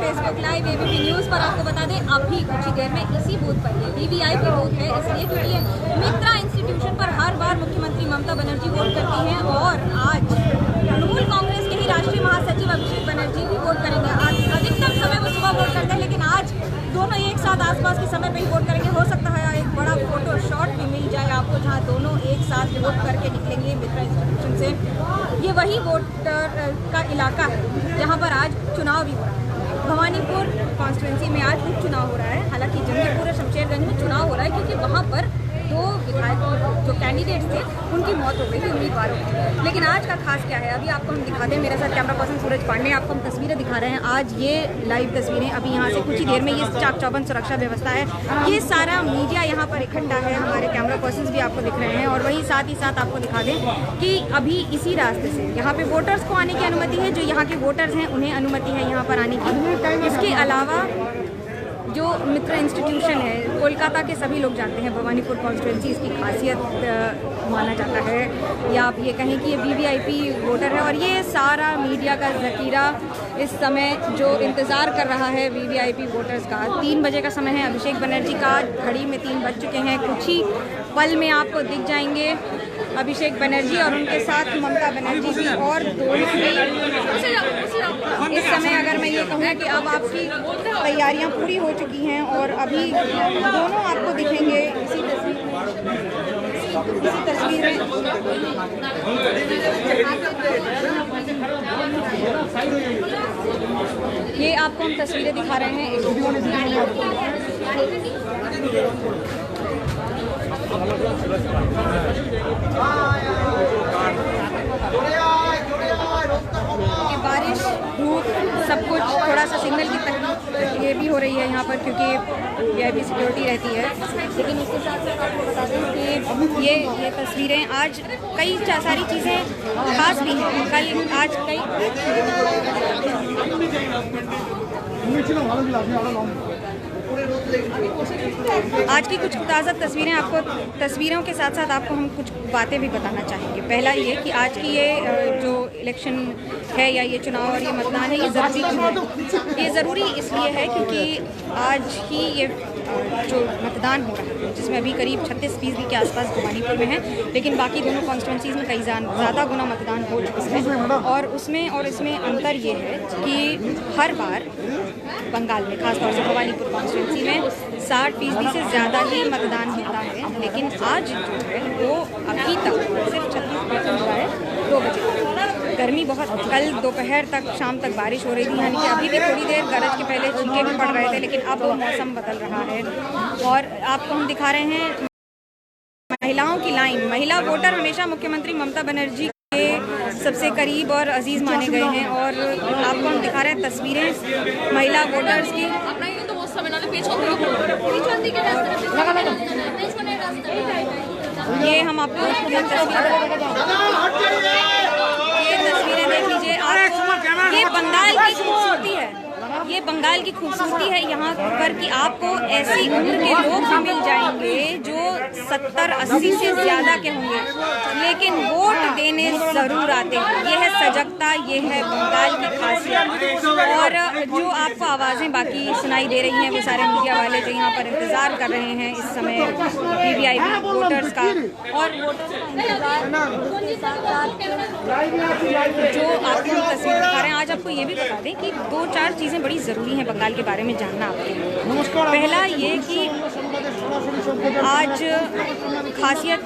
Facebook live ABP news पर। आपको बता दें अभी कुछ ही देर में इसी बूथ पर, ये वीवीआईपी बूथ है इसलिए क्योंकि ये मित्रा इंस्टीट्यूशन पर हर बार मुख्यमंत्री ममता बनर्जी वोट करती हैं और आज तृणमूल कांग्रेस के ही राष्ट्रीय महासचिव अभिषेक बनर्जी भी वोट करेंगे। अधिकतम समय वो सुबह वोट करते हैं, लेकिन आज दोनों एक साथ आसपास के समय पे ही वोट करेंगे। हो सकता है एक बड़ा फोटो शॉट भी मिल जाए आपको जहां दोनों एक साथ वोट करके निकलेंगे मित्रा इंस्टीट्यूशन से। ये वही वोटर का इलाका है जहां पर आज चुनाव भी हो रहा है। भवानीपुर कॉन्स्टिट्यूंसी में आज उपचुनाव हो रहा है। हालांकि जंगीपुर और शमशेरगंज में चुनाव हो रहा है क्योंकि वहाँ पर दो विधायक जो कैंडिडेट्स थे उनकी मौत हो गई थी, उम्मीदवारों की। लेकिन आज का खास क्या है, अभी आपको हम दिखा दें। मेरे साथ कैमरा पर्सन सूरज पांडे, आपको हम तस्वीरें दिखा रहे हैं। आज ये लाइव तस्वीरें, अभी यहाँ से कुछ ही देर में ये चाक चौबंद सुरक्षा व्यवस्था है, ये सारा मीडिया यहाँ पर इकट्ठा है। हमारे कैमरा पर्सन भी आपको दिख रहे हैं और वहीं साथ ही साथ आपको दिखा दें कि अभी इसी रास्ते से यहाँ पे वोटर्स को आने की अनुमति है। जो यहाँ के वोटर्स हैं उन्हें अनुमति है यहाँ पर आने की। इसके अलावा जो मित्रा इंस्टीट्यूशन है, कोलकाता के सभी लोग जानते हैं, भवानीपुर कॉन्स्टिट्यूंसी इसकी खासियत माना जाता है, या आप ये कहें कि ये वीवीआईपी वोटर है। और ये सारा मीडिया का ज़खीरा इस समय जो इंतज़ार कर रहा है वीवीआईपी वोटर्स का। 3 बजे का समय है अभिषेक बनर्जी का, घड़ी में 3 बज चुके हैं। कुछ ही पल में आपको दिख जाएंगे अभिषेक बनर्जी और उनके साथ ममता बनर्जी भी। और दोनों इस समय अगर मैं ये कहूँ कि अब आपकी तैयारियां पूरी हो चुकी हैं और अभी दोनों आपको दिखेंगे इसी तस्वीर में। ये आपको हम तस्वीरें दिखा रहे हैं। बारिश, धूप, सब कुछ, थोड़ा सा सिग्नल की तकलीफ ये भी हो रही है यहाँ पर क्योंकि वीआईपी सिक्योरिटी रहती है। लेकिन उसके साथ साथ आपको बता दें कि ये तस्वीरें आज कई सारी चीज़ें खास भी हैं। कल आज आज की कुछ ताज़ा तस्वीरें आपको, तस्वीरों के साथ साथ आपको हम कुछ बातें भी बताना चाहेंगे। पहला ये कि आज की ये जो इलेक्शन है या ये चुनाव और ये मतदान है, ये ज़रूरी क्यों है? ये ज़रूरी इसलिए है क्योंकि आज ही ये जो मतदान हो रहा है, जिसमें अभी करीब 36% के आसपास भवानीपुर में है, लेकिन बाकी दोनों कॉन्स्टिट्यूंसीज़ में कई ज़्यादा गुना मतदान हो चुका है। और उसमें और इसमें अंतर ये है कि हर बार बंगाल में, खासतौर से भवानीपुर कॉन्स्टिट्यूंसी में 60% से ज़्यादा ही मतदान होता है। लेकिन आज जो है वो अभी तक सिर्फ 36% हुआ है 2 बजे। गर्मी बहुत, कल दोपहर तक, शाम तक बारिश हो रही थी, यानी कि अभी भी थोड़ी देर गरज के पहले छींके भी पड़ रहे थे, लेकिन अब मौसम बदल रहा है। और आपको हम दिखा रहे हैं महिलाओं की लाइन। महिला वोटर हमेशा मुख्यमंत्री ममता बनर्जी के सबसे करीब और अजीज़ माने गए हैं। और आपको हम दिखा रहे हैं तस्वीरें महिला वोटर्स की। ये हम आपको तस्वीरें देख लीजिए। आपको ये बंगाल की खूबसूरती है, ये बंगाल की खूबसूरती है यहाँ पर कि आपको ऐसी उम्र के लोग भी मिल जाएंगे जो 70-80 से ज़्यादा के होंगे, लेकिन वोट देने ज़रूर आते हैं। ये है सजगता, ये है बंगाल की खासियत। और जो आपको आवाज़ें बाकी सुनाई दे रही हैं वो सारे मीडिया वाले जो यहाँ पर इंतज़ार कर रहे हैं इस समय वीवीआईपी वोटर्स का। और वोटर्स का इंतज़ार जो आपको हम तस्वीर दिखा रहे हैं। आज आपको ये भी बता दें कि 2-4 चीज़ें बड़ी ज़रूरी हैं बंगाल के बारे में जानना आपके लिए। पहला ये कि आज खासियत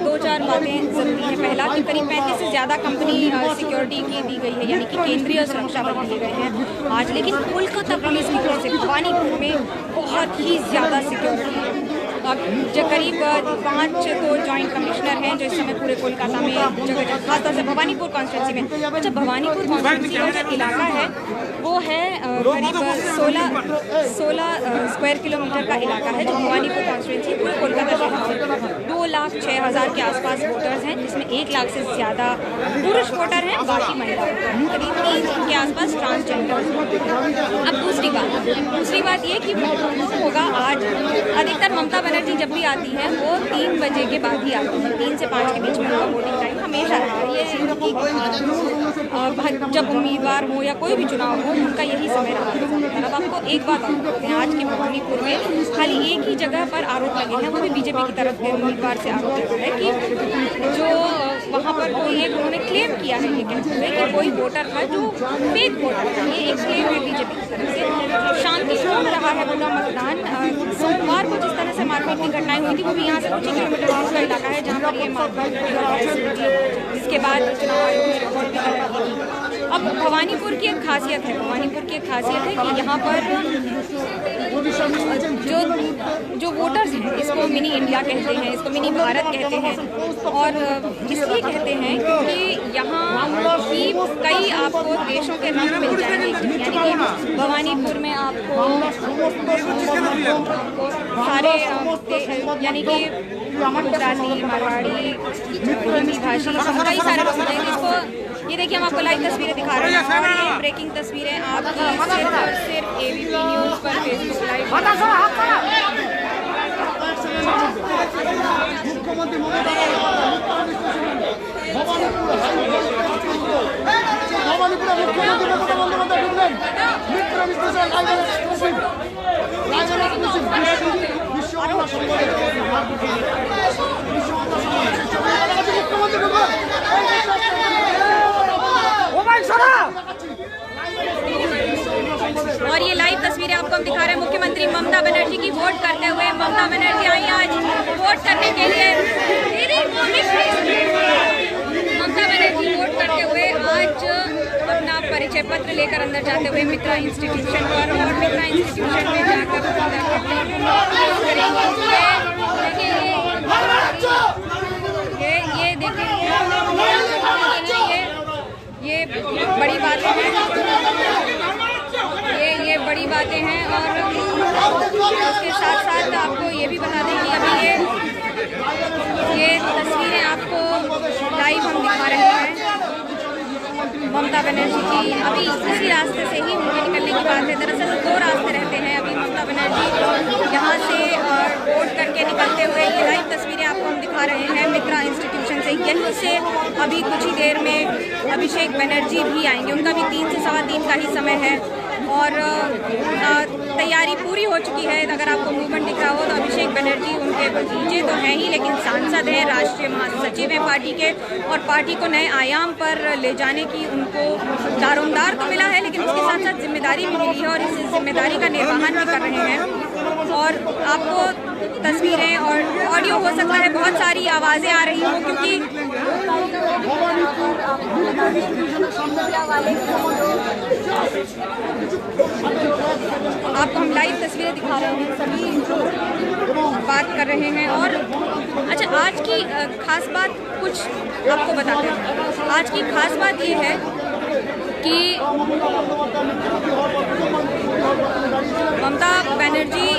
2-4 बातें ज़रूरी हैं। पहला कि करीब 35 से ज़्यादा कंपनी सिक्योरिटी की दी गई है, यानी कि केंद्रीय सुरक्षा बल दिए गए हैं आज। लेकिन कोलकाता पुलिस की तरफ से भवानीपुर में बहुत ही ज़्यादा सिक्योरिटी है। अब जो करीब 5 तो जॉइंट कमिश्नर हैं जो इस समय पूरे कोलकाता में जगह, खासतौर से भवानीपुर कॉन्स्टिट्यूंसी में। अच्छा, भवानीपुर कॉन्स्टिट्यूंसी का जो इलाका है वो है करीब 16 स्क्वायर किलोमीटर का इलाका है जो भवानीपुर कॉन्स्टिट्यूंसी पूरे कोलकाता शहर में 2,06,000 के आसपास वोटर्स हैं, जिसमें 1 लाख से ज़्यादा पुरुष वोटर हैं, बाकी महिला वोटर हैं, करीब 3 के आसपास ट्रांसजेंडर। अब दूसरी बात ये कि होगा आज अधिकतर ममता बनर्जी जब भी आती है वो 3 बजे के बाद ही आती है। 3 से 5 के बीच में उनका वोटिंग टाइम हमेशा रहा है। ये जब उम्मीदवार हो या कोई भी चुनाव हो, उनका यही समय रहा है। अब आपको एक बात बताते हैं, आज के भवानीपुर में खाली एक ही जगह पर आरोप लगे हैं, वो भी बीजेपी की तरफ के उम्मीदवार से आरोप लगा है कि जो वहाँ पर कोई एक उन्होंने क्लेम किया है ये कहते हुए कि कोई वोटर था जो फेक वोटर था। ये एक क्लेम है बीजेपी की तरफ से। शांतिपूर्ण रहा है पूरा मतदान। सोमवार को जिस तरह से मारपीट की घटनाएं हुई थी, वो भी यहाँ से कुछ ही किलोमीटर दूर का इलाका है जहाँ पर ये मारपीट जिसके बाद चुनाव आयोग ने रिपोर्ट भी तैयार की। अब भवानीपुर की एक खासियत है, भवानीपुर की एक खासियत है कि यहाँ पर जो वोटर्स हैं, इसको मिनी इंडिया कहते हैं, इसको मिनी भारत कहते हैं। और इसलिए कहते हैं क्योंकि यहाँ की कई आपको देशों के रंग मिल जाएंगे। यानी कि भवानीपुर में आपको सारे यानी कि गुजराती, मारवाड़ी, हिंदी भाषी, कई सारे लोग मिलेंगे। इसको ये देखिए, हम आपको लाइव तस्वीरें दिखा रहे हैं और ये ब्रेकिंग तस्वीरें आपकी सिर्फ और सिर्फ एबीपी न्यूज़ पर फेसबुक लाइव। और ये लाइव तस्वीरें आपको हम दिखा रहे हैं मुख्यमंत्री ममता बनर्जी की वोट करते हुए। ममता बनर्जी आई आज वोट करने के लिए। ममता बनर्जी वोट करते हुए आज अपना परिचय पत्र लेकर अंदर जाते हुए मित्रा इंस्टीट्यूशन पर, और मित्रा इंस्टीट्यूशन में जाकर ये देखिए, ये बड़ी बातें हैं, ये बड़ी बातें हैं। और इसके साथ साथ आपको ये भी बता दें कि अभी ये तस्वीरें आपको लाइव हम दिखा रहे हैं ममता बनर्जी की। अभी इसी रास्ते से ही उनके निकलने की बात है। दरअसल 2 रास्ते रहते हैं। अभी ममता बनर्जी यहाँ से वोट करके निकलते हुए ये लाइव तस्वीरें आपको हम दिखा रहे हैं मित्रा इंस्टीट्यूशन से। यहीं से अभी कुछ ही देर में अभिषेक बनर्जी भी आएंगे। उनका भी 3 से 3:15 का ही समय है और तैयारी पूरी हो चुकी है। अगर आपको मूवमेंट दिख रहा हो तो अभिषेक बनर्जी उनके भतीजे तो हैं ही, लेकिन सांसद हैं, राष्ट्रीय महासचिव हैं पार्टी के, और पार्टी को नए आयाम पर ले जाने की उनको दारोमदार तो मिला है, लेकिन उसके साथ साथ जिम्मेदारी भी मिली है और इस जिम्मेदारी का निर्वहन भी कर रहे हैं। और आपको तस्वीरें और ऑडियो हो सकता है बहुत सारी आवाज़ें आ रही हों, क्योंकि आपको हम लाइव तस्वीरें दिखा रहे हैं, सभी बात कर रहे हैं। और अच्छा, आज की खास बात कुछ आपको बताते हैं। आज की खास बात ये है कि ममता बनर्जी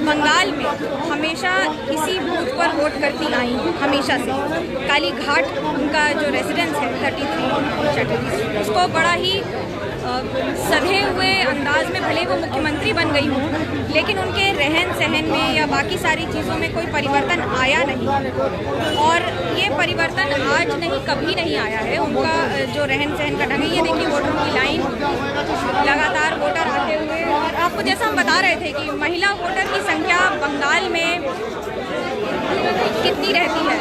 बंगाल में हमेशा इसी बूथ पर वोट करती आई हैं, हमेशा से। काली घाट उनका जो रेजिडेंस है 33 उसको बड़ा ही सधे हुए अंदाज में भले वो मुख्यमंत्री बन गई हों, लेकिन उनके रहन सहन में या बाकी सारी चीज़ों में कोई परिवर्तन आया नहीं। और ये परिवर्तन आज नहीं, कभी नहीं आया है। उनका जो रहन सहन का ढंग है, ये देखिए वोटरों की लाइन, लगातार वोटर आते हुए। और आपको जैसा हम बता रहे थे कि महिला वोटर की संख्या बंगाल में कितनी रहती है,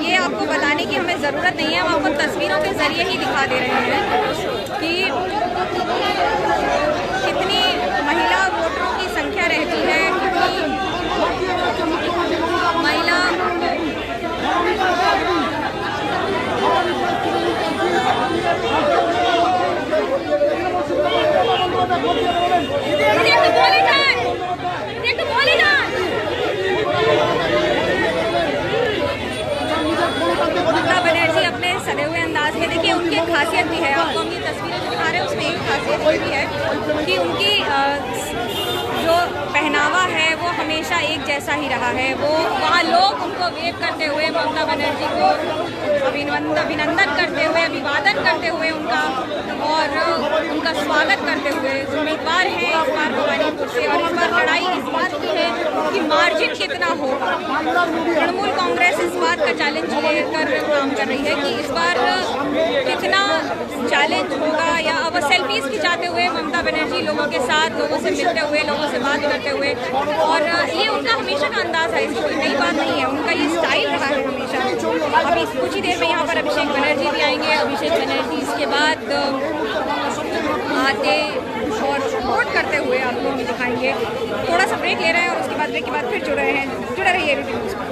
ये आपको बताने की हमें ज़रूरत नहीं है। हम आपको तस्वीरों के ज़रिए ही दिखा दे रहे हैं कि कितनी महिला वोटरों की संख्या रहती है, कितनी महिला ममता बनर्जी अपने सधे हुए अंदाज में, देखिए उनकी एक खासियत भी है। आपको हम ये तस्वीरें जो दिखा रहे हैं उसमें एक खासियत ये भी है कि उनकी जो पहनावा है वो हमेशा एक जैसा ही रहा है। वो वहाँ लोग उनको वेव करते हुए ममता बनर्जी को अभिनंदन करते हुए, अभिवादन करते हुए उनका और उनका स्वागत करते हुए उम्मीदवार हैं इस बार भवानीपुर से। और इस बार लड़ाई इस बात की है कि मार्जिन कितना होगा। तृणमूल कांग्रेस इस बात का चैलेंज लेकर काम कर रही है कि इस बार चैलेंज होगा या अब सेल्फीज खिंचाते हुए ममता बनर्जी लोगों के साथ, लोगों से मिलते हुए, लोगों से बात करते हुए, और ये उनका हमेशा का अंदाज है, इसकी कोई नई बात नहीं है, उनका ये स्टाइल रहा है हमेशा। अभी कुछ ही देर में यहाँ पर अभिषेक बनर्जी भी आएंगे। अभिषेक बनर्जी इसके बाद आते और सपोर्ट करते हुए आपको हम दिखाएंगे। थोड़ा सा ब्रेक ले रहे हैं और उसके बाद ब्रेक के बाद फिर जुड़ रहे हैं। जुड़े रहिए एबीपी न्यूज़ पर।